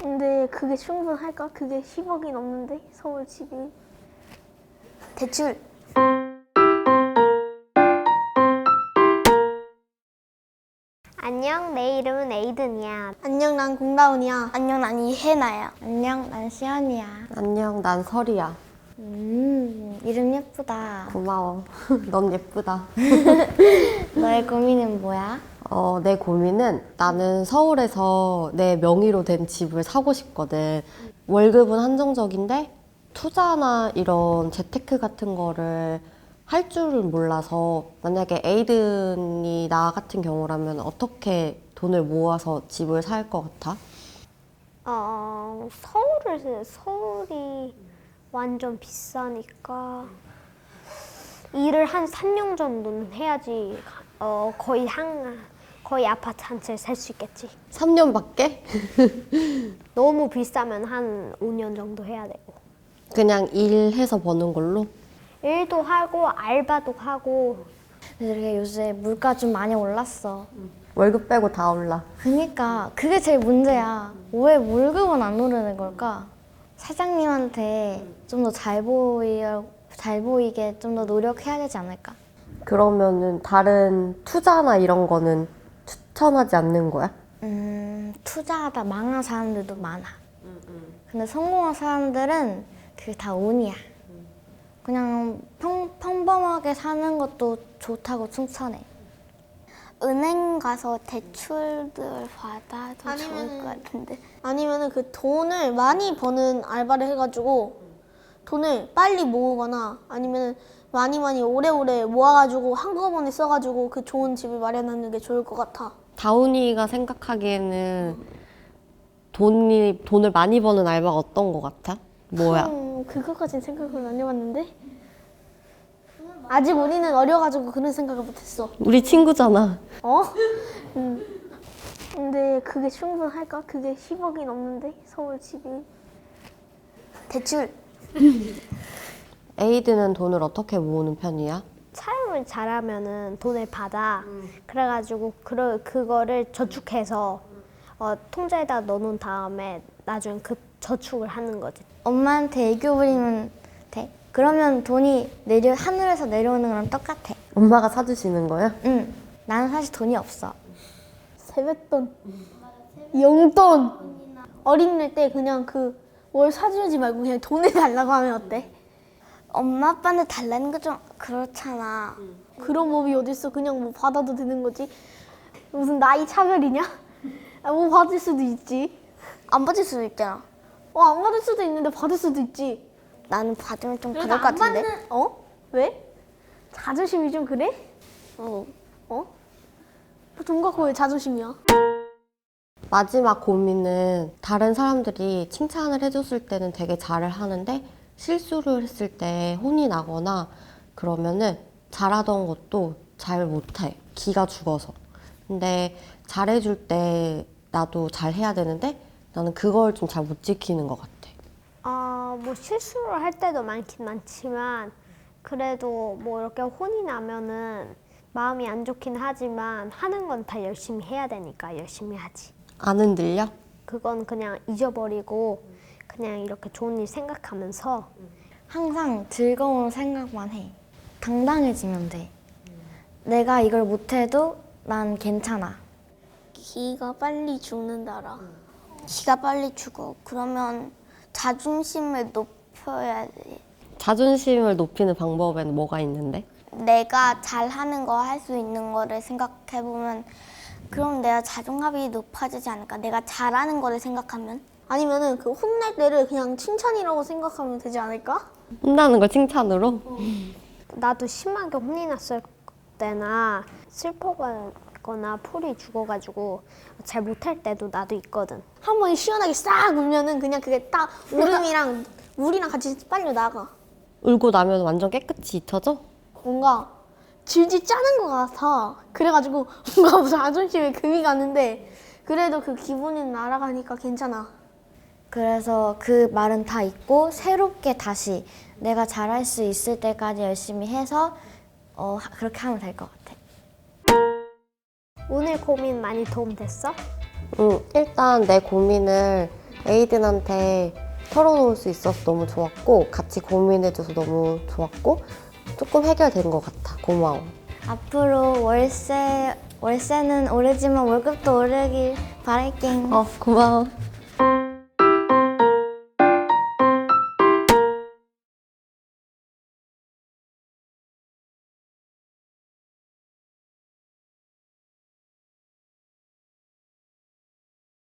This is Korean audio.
근데 그게 충분할까? 그게 10억이 넘는데 서울 집이. 대출. 안녕, 내 이름은 에이든이야. 안녕, 난 공다운이야. 안녕, 난 이혜나야. 안녕, 난 시연이야. 안녕, 난 설이야. 이름 예쁘다. 고마워. 넌 예쁘다. 너의 고민은 뭐야? 내 고민은 나는 서울에서 내 명의로 된 집을 사고 싶거든. 월급은 한정적인데 투자나 이런 재테크 같은 거를 할 줄을 몰라서 만약에 에이든이 나 같은 경우라면 어떻게 돈을 모아서 집을 살 것 같아? 서울이 완전 비싸니까 일을 한 3년 정도는 해야지 거의 아파트 한 채 살 수 있겠지. 3년밖에? 너무 비싸면 한 5년 정도 해야 되고. 그냥 일해서 버는 걸로? 일도 하고 알바도 하고. 이렇게 요새 물가 좀 많이 올랐어. 월급 빼고 다 올라. 그니까 그게 제일 문제야. 왜 월급은 안 오르는 걸까? 사장님한테 좀 더 잘 보이게 좀 더 노력해야 되지 않을까? 그러면은 다른 투자나 이런 거는 추천하지 않는 거야? 투자하다 망한 사람들도 많아. 근데 성공한 사람들은 그게 다 운이야. 그냥 평범하게 사는 것도 좋다고 칭찬해. 은행 가서 대출들 받아도 좋을 것 같은데. 아니면은 그 돈을 많이 버는 알바를 해가지고 돈을 빨리 모으거나 아니면은 많이 오래오래 모아가지고 한꺼번에 써가지고 그 좋은 집을 마련하는 게 좋을 것 같아. 다운이가 생각하기에는 돈을 많이 버는 알바가 어떤 거 같아? 뭐야? 그거까진 생각을 안 해봤는데 아직 우리는 어려가지고 그런 생각을 못했어. 우리 친구잖아. 어? 근데 그게 충분할까? 그게 10억이 넘는데 서울 집이. 대출. 에이드는 돈을 어떻게 모으는 편이야? 사용을 잘하면은 돈을 받아. 그래가지고 그거를 저축해서 통장에다 넣어놓은 다음에 나중에 그 저축을 하는 거지. 엄마한테 애교 부리면 돼. 그러면 돈이 하늘에서 내려오는 거랑 똑같아. 엄마가 사주시는 거야? 응. 나는 사실 돈이 없어. 세뱃돈, 용돈. 어린이 때 그냥 뭘 사주지 말고 그냥 돈을 달라고 하면 어때? 엄마 아빠한테 달라는 거 좀 그렇잖아. 그런 법이 어딨어. 그냥 뭐 받아도 되는 거지. 무슨 나이 차별이냐? 뭐 받을 수도 있지. 안 받을 수도 있잖아. 안 받을 수도 있는데 받을 수도 있지. 나는 받으면 좀 그럴 그러니까 것 안 같은데. 왜? 자존심이 좀 그래? 어. 돈 갖고 왜 자존심이야? 마지막 고민은 다른 사람들이 칭찬을 해줬을 때는 되게 잘을 하는데 실수를 했을 때 혼이 나거나 그러면은 잘하던 것도 잘 못해. 기가 죽어서. 근데 잘해줄 때 나도 잘해야 되는데 나는 그걸 좀 잘 못 지키는 것 같아. 뭐 실수를 할 때도 많긴 많지만 그래도 뭐 이렇게 혼이 나면은 마음이 안 좋긴 하지만 하는 건 다 열심히 해야 되니까 열심히 하지. 안 흔들려? 그건 그냥 잊어버리고 그냥 이렇게 좋은 일 생각하면서 항상 즐거운 생각만 해. 당당해지면 돼. 내가 이걸 못해도 난 괜찮아. 기가 빨리 죽는다라. 기가 빨리 죽어. 그러면 자존심을 높여야 돼. 자존심을 높이는 방법에는 뭐가 있는데? 내가 잘하는 거 할 수 있는 거를 생각해보면 그럼 내가 자존감이 높아지지 않을까? 내가 잘하는 거를 생각하면? 아니면은 그 혼날 때를 그냥 칭찬이라고 생각하면 되지 않을까? 혼나는 걸 칭찬으로? 나도 심하게 혼이 났을 때나 슬퍼거나 풀이 죽어가지고 잘 못할 때도 나도 있거든. 한 번 시원하게 싹 울면은 그냥 그게 딱 울음이랑 물이랑 같이 빨려 나가. 울고 나면 완전 깨끗이 잊혀져? 뭔가 질질 짜는 것 같아. 그래가지고 뭔가 자존심에 금이 가는데 그래도 그 기분이 날아가니까 괜찮아. 그래서 그 말은 다 잊고 새롭게 다시 내가 잘할 수 있을 때까지 열심히 해서 그렇게 하면 될 것 같아. 오늘 고민 많이 도움됐어? 일단 내 고민을 에이든한테 털어놓을 수 있어서 너무 좋았고 같이 고민해줘서 너무 좋았고 조금 해결된 것 같아. 고마워. 앞으로 월세는 오르지만 월급도 오르길 바랄게. 고마워.